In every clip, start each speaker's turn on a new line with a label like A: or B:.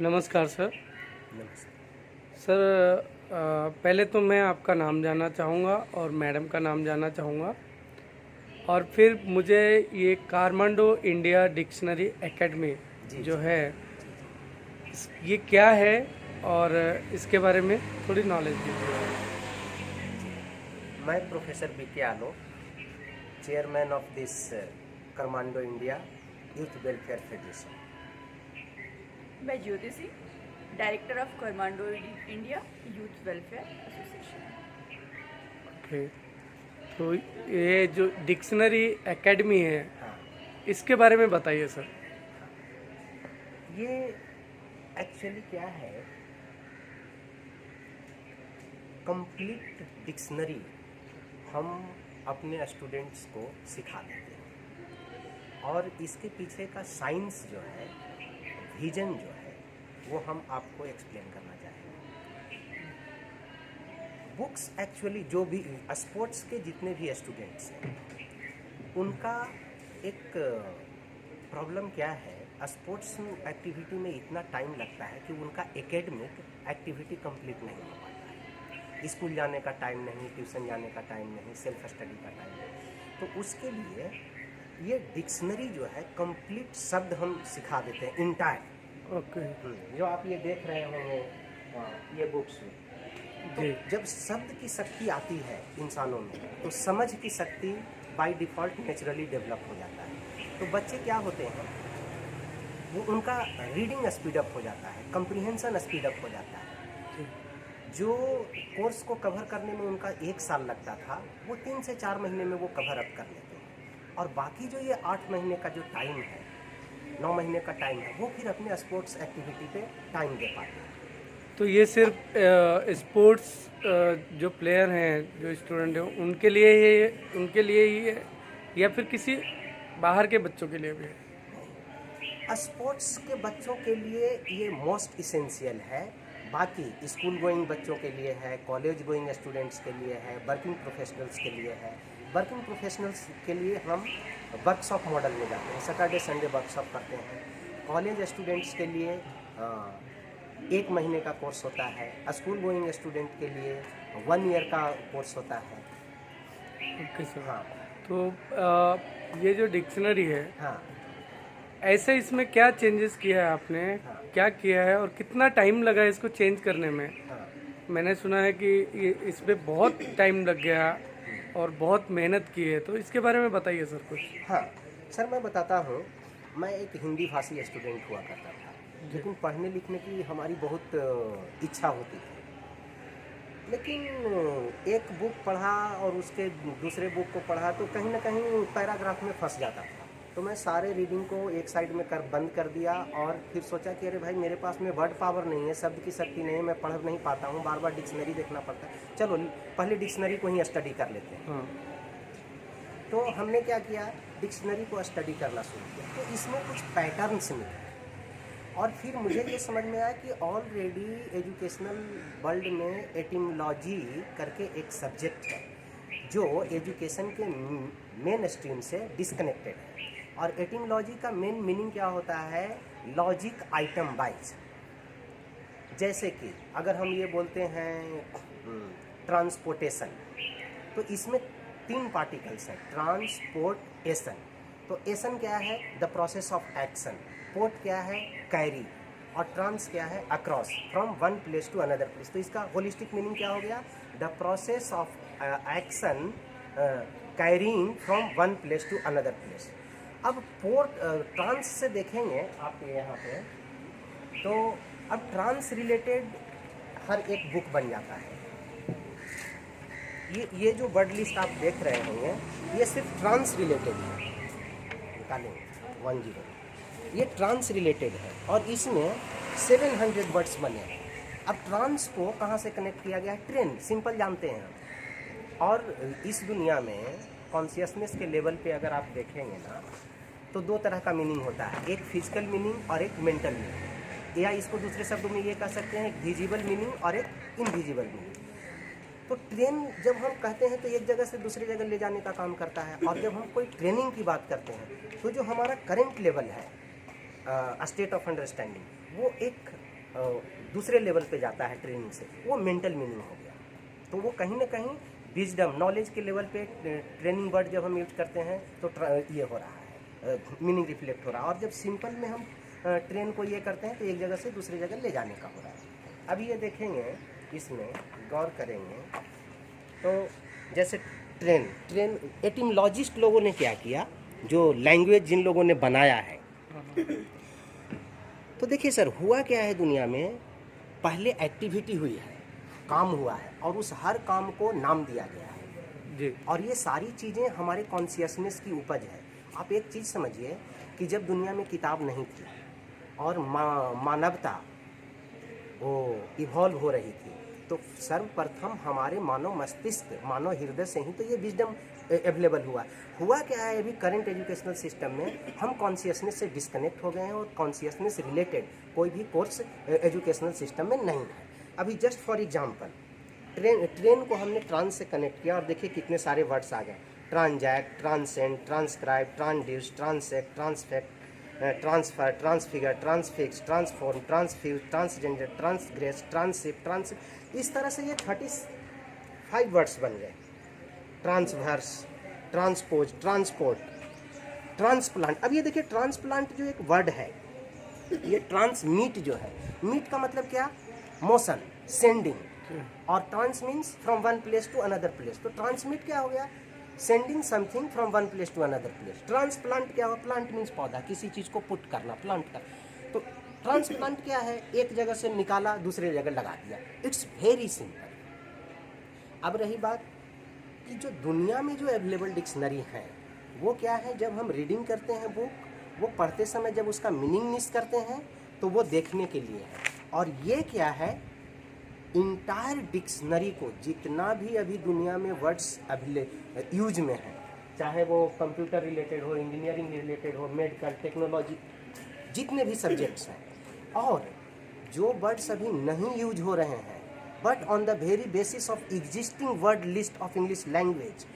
A: नमस्कार सर।
B: नमस्ते।
A: सर पहले तो मैं आपका नाम जानना चाहूँगा और मैडम का नाम जानना चाहूँगा, और फिर मुझे ये कारमांडो इंडिया डिक्शनरी एकेडमी
B: जी
A: जो
B: जी
A: है
B: जी जी।
A: ये क्या है, और इसके बारे में थोड़ी नॉलेज दीजिए।
B: मैं professor B K Alok, chairman of this commando India youth welfare federation.
C: मैं Jyoti Singh, director of commando India youth welfare association.
A: Okay, तो ये जो डिक्शनरी एकेडमी है
B: हाँ,
A: इसके बारे में बताइए सर।
B: ये एक्चुअली क्या है, कंप्लीट डिक्शनरी हम अपने स्टूडेंट्स को सिखा देते हैं, और इसके पीछे का साइंस जो है, विजन जो है, वो हम आपको एक्सप्लेन करना चाहेंगे। बुक्स एक्चुअली जो भी स्पोर्ट्स के जितने भी स्टूडेंट्स हैं उनका एक प्रॉब्लम क्या है, स्पोर्ट्स एक्टिविटी में इतना टाइम लगता है कि उनका एकेडमिक एक्टिविटी कंप्लीट नहीं हो पाता है। स्कूल जाने का टाइम नहीं, ट्यूशन जाने का टाइम नहीं, सेल्फ स्टडी का टाइम नहीं। तो उसके लिए ये डिक्शनरी जो है कंप्लीट शब्द हम सिखा देते हैं, इंटायर।
A: ओके
B: जो आप ये देख रहे होंगे ये बुक्स में, तो
A: जी।
B: जब शब्द की शक्ति आती है इंसानों में तो समझ की शक्ति बाय डिफ़ॉल्ट नेचुरली डेवलप हो जाता है। तो बच्चे क्या होते हैं, वो उनका रीडिंग स्पीड अप हो जाता है, कंप्रीहेंशन स्पीड अप हो जाता है। जो कोर्स को कवर करने में उनका 1 साल लगता था, वो 3 से 4 महीने में वो कवर अप कर लेते हैं। और बाकी जो ये 8 महीने का जो टाइम है, 9 महीने का टाइम है, वो फिर अपने स्पोर्ट्स एक्टिविटी पे टाइम दे पाते हैं।
A: तो ये सिर्फ स्पोर्ट्स जो प्लेयर हैं, जो स्टूडेंट हैं, उनके लिए ही है या फिर किसी बाहर के बच्चों के लिए भी है?
B: स्पोर्ट्स के बच्चों के लिए ये मोस्ट इसेंशियल है। बाकी स्कूल गोइंग बच्चों के लिए है, कॉलेज गोइंग स्टूडेंट्स के लिए है, वर्किंग प्रोफेशनल्स के लिए है। वर्किंग प्रोफेशनल्स के लिए हम वर्कशॉप मॉडल में जाते हैं, सैटरडे संडे वर्कशॉप करते हैं। कॉलेज स्टूडेंट्स के लिए 1 महीने का कोर्स होता है। स्कूल गोइंग स्टूडेंट के लिए 1 ईयर का कोर्स होता है।
A: Okay sir.
B: हाँ
A: तो ये जो डिक्शनरी है,
B: हाँ
A: ऐसे इसमें क्या चेंजेस किया है आपने?
B: हाँ।
A: क्या किया है और कितना टाइम लगा इसको चेंज करने में?
B: हाँ।
A: मैंने सुना है कि इस पे बहुत टाइम लग गया और बहुत मेहनत की है, तो इसके बारे में बताइए सर कुछ।
B: हाँ सर, मैं बताता हूँ। मैं एक हिंदी भाषी स्टूडेंट हुआ करता था, लेकिन पढ़ने लिखने की हमारी बहुत इच्छा होती थी। लेकिन एक बुक पढ़ा और उसके दूसरे बुक को पढ़ा तो कहीं ना कहीं पैराग्राफ में फंस जाता था। तो मैं सारे रीडिंग को एक साइड में बंद कर दिया, और फिर सोचा कि अरे भाई, मेरे पास में वर्ड पावर नहीं है, शब्द की शक्ति नहीं है, मैं पढ़ नहीं पाता हूँ, बार बार डिक्शनरी देखना पड़ता है। चलो पहले डिक्शनरी को ही स्टडी कर लेते हैं।
A: हाँ।
B: तो हमने क्या किया, डिक्शनरी को स्टडी करना शुरू किया। तो इसमें कुछ पैटर्न्स मिले, और फिर मुझे ये समझ में आया कि ऑलरेडी एजुकेशनल वर्ल्ड में एटिमोलॉजी करके एक सब्जेक्ट है जो एजुकेशन के मेन स्ट्रीम से डिस्कनेक्टेड है। और एटिमोलॉजी का मेन मीनिंग क्या होता है, लॉजिक आइटम वाइज। जैसे कि अगर हम ये बोलते हैं ट्रांसपोर्टेशन, तो इसमें 3 पार्टिकल्स हैं, ट्रांसपोर्टेशन। तो एशन क्या है, the process of action. Port क्या है, कैरी। और ट्रांस क्या है, across, from one place to another place. तो इसका होलिस्टिक मीनिंग क्या हो गया, the process of action carrying from one place to another place. अब पोर्ट ट्रांस से देखेंगे आप यहाँ पे, तो अब ट्रांस रिलेटेड हर एक बुक बन जाता है। ये जो वर्ड लिस्ट आप देख रहे होंगे, ये सिर्फ ट्रांस रिलेटेड है। निकालेंगे 10, ये ट्रांस रिलेटेड है, और इसमें 700 वर्ड्स बने हैं। अब ट्रांस को कहाँ से कनेक्ट किया गया है, ट्रेन, सिंपल जानते हैं। और इस दुनिया में कॉन्शियसनेस के लेवल पे अगर आप देखेंगे ना, तो 2 तरह का मीनिंग होता है, एक फिजिकल मीनिंग और एक मेंटल मीनिंग, या इसको दूसरे शब्दों में ये कह सकते हैं, एक विजिबल मीनिंग और एक इनविजिबल मीनिंग। तो ट्रेन जब हम कहते हैं तो एक जगह से दूसरी जगह ले जाने का काम करता है, और जब हम कोई ट्रेनिंग की बात करते हैं तो जो हमारा करंट लेवल है, स्टेट ऑफ अंडरस्टैंडिंग, वो एक दूसरे लेवल पे जाता है ट्रेनिंग से, वो मेंटल मीनिंग हो गया। तो वो कहीं ना कहीं विजडम नॉलेज के लेवल पे ट्रेनिंग वर्ड जब हम यूज करते हैं तो ये हो रहा है, मीनिंग रिफ्लेक्ट हो रहा है। और जब सिंपल में हम ट्रेन को ये करते हैं तो एक जगह से दूसरी जगह ले जाने का हो रहा है। अभी ये देखेंगे, इसमें गौर करेंगे तो जैसे ट्रेन एटिमोलॉजिस्ट लोगों ने क्या किया, जो लैंग्वेज जिन लोगों ने बनाया है, तो देखिए सर हुआ क्या है दुनिया में, पहले एक्टिविटी हुई है, काम हुआ है और उस हर काम को नाम दिया गया है
A: जी।
B: और ये सारी चीज़ें हमारे कॉन्शियसनेस की उपज है। आप एक चीज़ समझिए कि जब दुनिया में किताब नहीं थी और मानवता वो इवॉल्व हो रही थी, तो सर्वप्रथम हमारे मानव मस्तिष्क, मानव हृदय से ही तो ये विजडम अवेलेबल हुआ क्या है। अभी करंट एजुकेशनल सिस्टम में हम कॉन्शियसनेस से डिस्कनेक्ट हो गए हैं और कॉन्शियसनेस रिलेटेड कोई भी कोर्स एजुकेशनल सिस्टम में नहीं है। अभी जस्ट फॉर एग्जांपल ट्रेन को हमने ट्रांस से कनेक्ट किया और देखिए कितने सारे वर्ड्स आ गए, transact, transcend, transcribe, transduce, transact, transfact, transfer, transfigure, transfix, transform, transfuse, transgender, transgress, tranship, इस तरह से ये 35 वर्ड्स बन गए। Transverse, transpose, transport, transplant. अब ये देखिए ट्रांसप्लांट जो एक वर्ड है, ये ट्रांसमीट जो है, मीट का मतलब क्या, मोशन, सेंडिंग, और trans means from one place to another place. तो ट्रांसमिट क्या हो गया, sending something from one place to another place. Transplant क्या हुआ, प्लांट मीन्स पौधा, किसी चीज को पुट करना, प्लांट का। तो ट्रांसप्लांट क्या है, एक जगह से निकाला दूसरी जगह लगा दिया। It's very simple. अब रही बात कि जो दुनिया में जो अवेलेबल डिक्शनरी है वो क्या है, जब हम रीडिंग करते हैं बुक, वो पढ़ते समय जब उसका मीनिंग मिस करते हैं तो वो देखने के लिए है। और ये क्या है, इंटायर डिक्शनरी को, जितना भी अभी दुनिया में वर्ड्स यूज में है, चाहे वो कंप्यूटर रिलेटेड हो, इंजीनियरिंग रिलेटेड हो, मेडिकल, टेक्नोलॉजी, जितने भी सब्जेक्ट्स हैं, और जो वर्ड्स अभी नहीं यूज हो रहे हैं but on the very basis of existing word list of English language,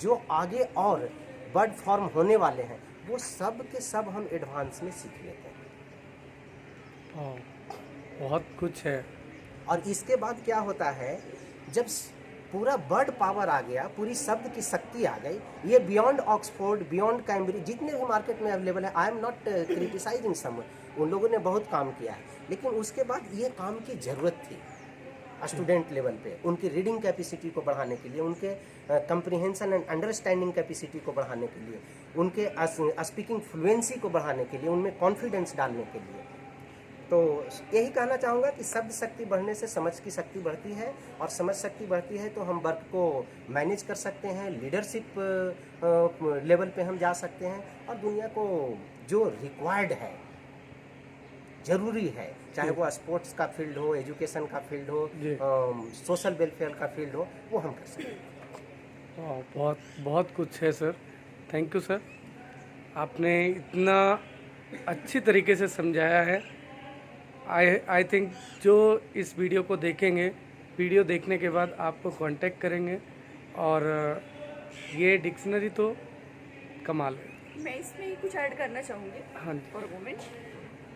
B: जो आगे और वर्ड फॉर्म होने वाले हैं, वो सब के सब हम एडवांस में सीख लेते हैं।
A: बहुत कुछ है।
B: और इसके बाद क्या होता है, जब पूरा वर्ड पावर आ गया, पूरी शब्द की शक्ति आ गई, ये बियॉन्ड ऑक्सफोर्ड, बियॉन्ड कैम्ब्रिज, जितने भी मार्केट में अवेलेबल है, आई एम नॉट क्रिटिसाइजिंग सम, उन लोगों ने बहुत काम किया है, लेकिन उसके बाद ये काम की ज़रूरत थी स्टूडेंट लेवल पे, उनकी रीडिंग कैपेसिटी को बढ़ाने के लिए, उनके कंप्रीहेंशन एंड अंडरस्टैंडिंग कैपेसिटी को बढ़ाने के लिए, उनके स्पीकिंग फ्लुएंसी को बढ़ाने के लिए, उनमें कॉन्फिडेंस डालने के लिए। तो यही कहना चाहूँगा कि शब्द शक्ति बढ़ने से समझ की शक्ति बढ़ती है, और समझ शक्ति बढ़ती है तो हम वर्क को मैनेज कर सकते हैं, लीडरशिप लेवल पे हम जा सकते हैं, और दुनिया को जो रिक्वायर्ड है, ज़रूरी है, चाहे वो स्पोर्ट्स का फील्ड हो, एजुकेशन का फील्ड हो, सोशल वेलफेयर का फील्ड हो, वो हम कर सकते हैं।
A: बहुत बहुत कुछ है सर। थैंक यू सर, आपने इतना अच्छी तरीके से समझाया है। आई थिंक जो इस वीडियो को देखेंगे, वीडियो देखने के बाद आपको कांटेक्ट करेंगे, और ये डिक्शनरी तो कमाल है।
C: मैं इसमें कुछ ऐड करना चाहूँगी।
A: हाँ जी।
C: फॉर अ मोमेंट,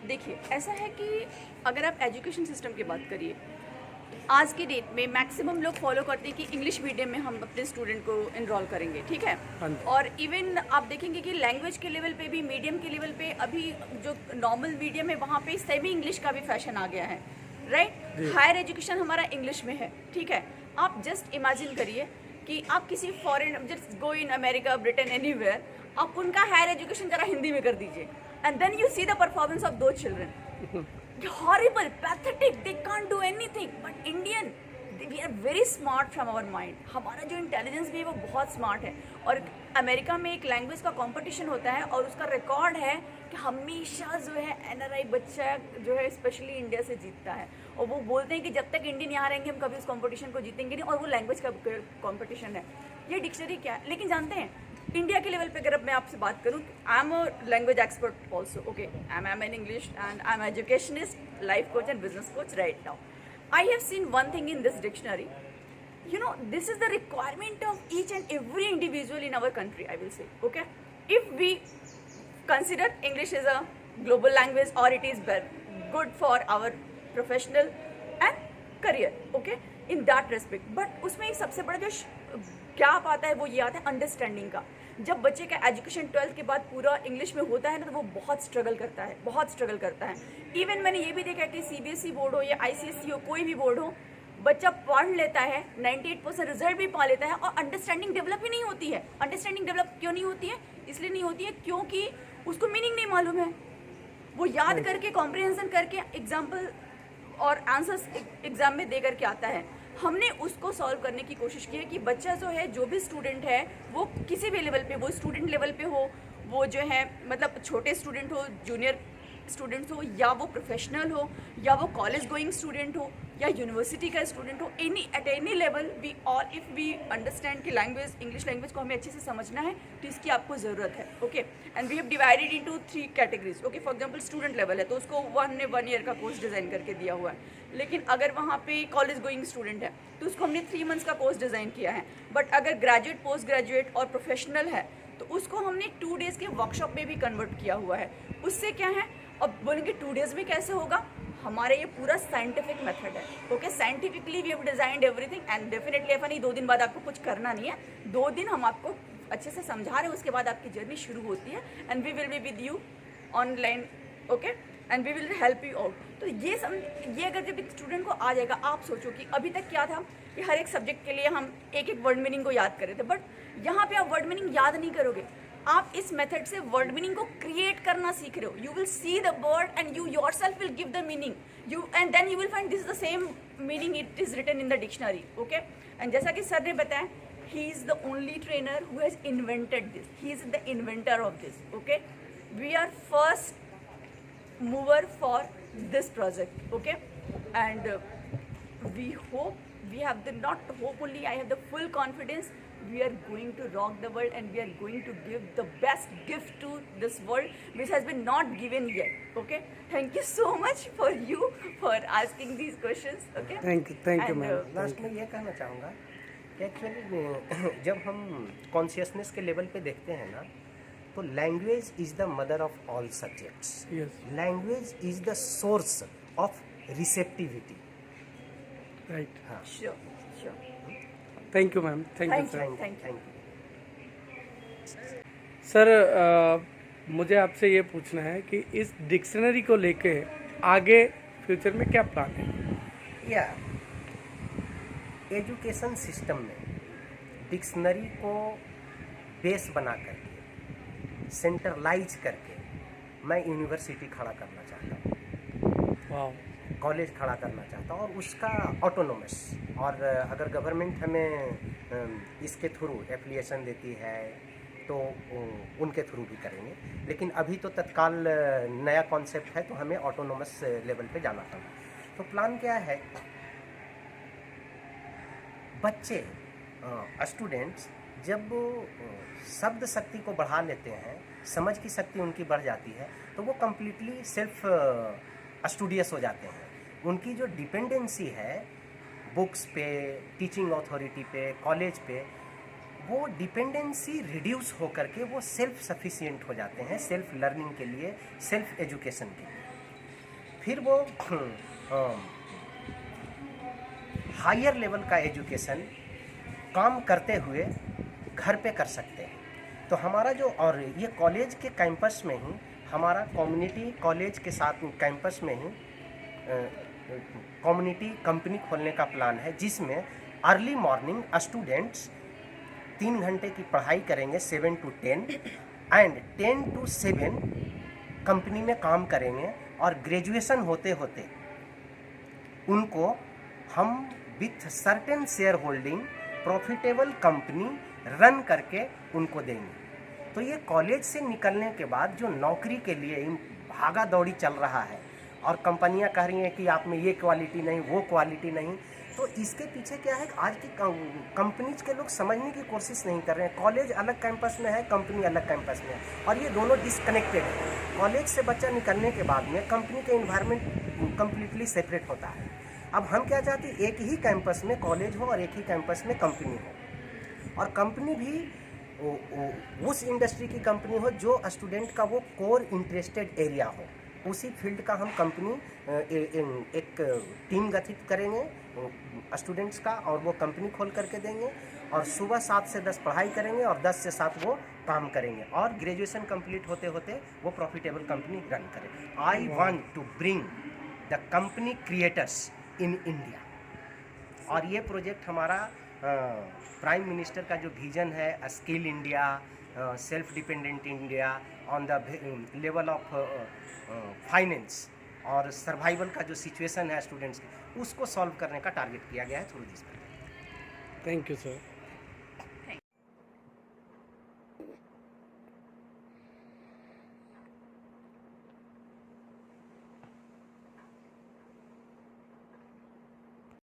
C: देखिए ऐसा है कि अगर आप एजुकेशन सिस्टम की बात करिए, आज की डेट में मैक्सिमम लोग फॉलो करते हैं कि इंग्लिश मीडियम में हम अपने स्टूडेंट को इनरोल करेंगे, ठीक है। और इवन आप देखेंगे कि लैंग्वेज के लेवल पे भी, मीडियम के लेवल पे, अभी जो नॉर्मल मीडियम है वहाँ पे सेमी इंग्लिश का भी फैशन आ गया है, राइट। हायर एजुकेशन हमारा इंग्लिश में है, ठीक है। आप जस्ट इमेजिन करिए कि आप किसी foreign, just go in America, Britain, anywhere, आप उनका हायर एजुकेशन जरा हिंदी में कर दीजिए, and then you see the performance of दो children. Horrible, pathetic, they can't do anything. But Indian, we are very smart from our mind. हमारा जो intelligence भी है वो बहुत स्मार्ट है। और अमेरिका में एक लैंग्वेज का कंपटीशन होता है और उसका रिकॉर्ड है कि हमेशा जो है NRI बच्चा जो है स्पेशली इंडिया से जीतता है, और वो बोलते हैं कि जब तक इंडियन यहाँ रहेंगे हम कभी उस कंपटीशन को जीतेंगे नहीं, और वो लैंग्वेज का कंपटीशन है। ये डिक्शनरी क्या है, लेकिन जानते हैं इंडिया के लेवल पे अगर मैं आपसे बात करूँ, I am a language expert also, okay, I am an English and I am educationist, life coach and business coach right now. I have seen one thing in this dictionary, you know, this is the requirement of each and every individual in our country, I will say, okay. If we consider English is a global language or it is good for our professional and career, okay, in that respect. But उसमें एक सबसे बड़ा जो gap आता है वो ये आता है अंडरस्टैंडिंग का। जब बच्चे का एजुकेशन 12th के बाद पूरा इंग्लिश में होता है ना, तो वो बहुत स्ट्रगल करता है, बहुत स्ट्रगल करता है। इवन मैंने ये भी देखा कि CBSE बोर्ड हो या ICSE हो, कोई भी बोर्ड हो, बच्चा पढ़ लेता है, 98% रिजल्ट भी पा लेता है और अंडरस्टैंडिंग डेवलप ही नहीं होती है। अंडरस्टैंडिंग डेवलप क्यों नहीं होती है? इसलिए नहीं होती है क्योंकि उसको मीनिंग नहीं मालूम है। वो याद करके, कॉम्प्रिहेंशन करके एग्जाम्पल और आंसर्स एग्जाम में दे करके आता है। हमने उसको सॉल्व करने की कोशिश की है कि बच्चा जो है, जो भी स्टूडेंट है, वो किसी भी लेवल पे, वो स्टूडेंट लेवल पे हो, वो जो है मतलब छोटे स्टूडेंट हो, जूनियर स्टूडेंट्स हो, या वो प्रोफेशनल हो, या वो कॉलेज गोइंग स्टूडेंट हो, या यूनिवर्सिटी का स्टूडेंट हो, at any level, we all if we understand कि लैंग्वेज, इंग्लिश लैंग्वेज को हमें अच्छे से समझना है, तो इसकी आपको ज़रूरत है, okay. And we have divided into 3 categories, okay. For example student level है तो उसको 1 ईयर का कोर्स डिज़ाइन करके दिया हुआ है। लेकिन अगर वहाँ पे कॉलेज गोइंग स्टूडेंट है तो उसको हमने 3 मंथ्स का कोर्स डिज़ाइन किया है। बट अगर ग्रेजुएट, पोस्ट ग्रेजुएट और प्रोफेशनल है तो उसको हमने 2 डेज़ के वर्कशॉप में भी कन्वर्ट किया हुआ है। उससे क्या है, अब बोलेंगे 2 डेज़ में कैसे होगा? हमारे ये पूरा साइंटिफिक मेथड है, okay. Scientifically we have designed everything and definitely ऐसा नहीं 2 दिन बाद आपको कुछ करना नहीं है। 2 दिन हम आपको अच्छे से समझा रहे हैं, उसके बाद आपकी जर्नी शुरू होती है and we will be with you online, okay, and we will help you out. तो ये अगर जब एक स्टूडेंट को आ जाएगा, आप सोचो कि अभी तक क्या था कि हर एक सब्जेक्ट के लिए हम एक वर्ड मीनिंग को याद कर रहे थे, बट यहाँ पे आप वर्ड मीनिंग याद नहीं करोगे, आप इस मेथड से वर्ड मीनिंग को क्रिएट करना सीख रहे हो। You will see the word and you yourself will give the meaning, you and then you will find this is the same meaning, it is written in the dictionary, okay. And जैसा कि sir ने बताया, he is the only trainer who has invented this, he is the inventor of this, okay. We are first mover for this project, okay, and we hope, we have the not hope only, I have the full confidence we are going to rock the world and we are going to give the best gift to this world which has been not given yet, okay. Thank you so much for you for asking these questions, okay.
A: Thank you ma'am.
B: Last में ये कहना चाहूँगा कि actually जब हम consciousness के level पे देखते हैं ना, तो language is the mother of all subjects. Language is the source of receptivity,
A: right.
B: हाँ,
C: sure
A: thank you ma'am, thank you sir.
C: thank you
A: sir, मुझे आपसे ये पूछना है कि इस डिक्शनरी को लेके आगे फ्यूचर में क्या प्लान है?
B: या एजुकेशन सिस्टम में डिक्शनरी को बेस बना करके, सेंट्रलाइज करके मैं यूनिवर्सिटी खड़ा करना चाहता हूँ,
A: वाह,
B: कॉलेज खड़ा करना चाहता हूँ, और उसका ऑटोनोमस। और अगर गवर्नमेंट हमें इसके थ्रू एफिलिएशन देती है तो उनके थ्रू भी करेंगे, लेकिन अभी तो तत्काल नया कॉन्सेप्ट है तो हमें ऑटोनोमस लेवल पे जाना पड़ेगा। तो प्लान क्या है, बच्चे, स्टूडेंट्स जब शब्द शक्ति को बढ़ा लेते हैं, समझ की शक्ति उनकी बढ़ जाती है, तो वो कम्प्लीटली सेल्फ स्टूडियस हो जाते हैं। उनकी जो डिपेंडेंसी है बुक्स पे, टीचिंग अथॉरिटी पे, कॉलेज पे, वो डिपेंडेंसी रिड्यूस हो करके वो सेल्फ सफिशिएंट हो जाते हैं, सेल्फ लर्निंग के लिए, सेल्फ एजुकेशन के लिए। फिर वो हायर लेवल का एजुकेशन काम करते हुए घर पे कर सकते हैं। तो हमारा जो, और ये कॉलेज के कैंपस में ही, हमारा कम्युनिटी कॉलेज के साथ कैंपस में ही कम्युनिटी कंपनी खोलने का प्लान है, जिसमें अर्ली मॉर्निंग स्टूडेंट्स 3 घंटे की पढ़ाई करेंगे 7 to 10 एंड 10 to 7 कंपनी में काम करेंगे, और ग्रेजुएशन होते होते उनको हम with certain share holding profitable company run करके उनको देंगे। तो ये कॉलेज से निकलने के बाद जो नौकरी के लिए भागा दौड़ी चल रहा है और कंपनियां कह रही हैं कि आप में ये क्वालिटी नहीं, वो क्वालिटी नहीं, तो इसके पीछे क्या है, आज की कंपनीज के लोग समझने की कोशिश नहीं कर रहे हैं। कॉलेज अलग कैंपस में है, कंपनी अलग कैंपस में है, और ये दोनों डिसकनेक्टेड है। कॉलेज से बच्चा निकलने के बाद में कंपनी के इन्वायरमेंट कम्प्लीटली सेपरेट होता है। अब हम क्या चाहते हैं, एक ही कैंपस में कॉलेज हो और एक ही कैंपस में कंपनी हो, और कंपनी भी उस इंडस्ट्री की कंपनी हो जो स्टूडेंट का वो कोर इंटरेस्टेड एरिया हो। उसी फील्ड का हम कंपनी एक टीम गठित करेंगे स्टूडेंट्स का, और वो कंपनी खोल करके देंगे, और सुबह 7 से 10 पढ़ाई करेंगे और 10 से 7 वो काम करेंगे, और ग्रेजुएशन कंप्लीट होते होते वो प्रॉफिटेबल कंपनी रन करें। I want to bring the company creators in India. और ये प्रोजेक्ट हमारा प्राइम मिनिस्टर का जो विजन है, skill India, self dependent India on the level of finance और सर्वाइवल का जो सिचुएशन है स्टूडेंट्स की, उसको सॉल्व करने का टारगेट किया गया है through this.
A: Thank you sir.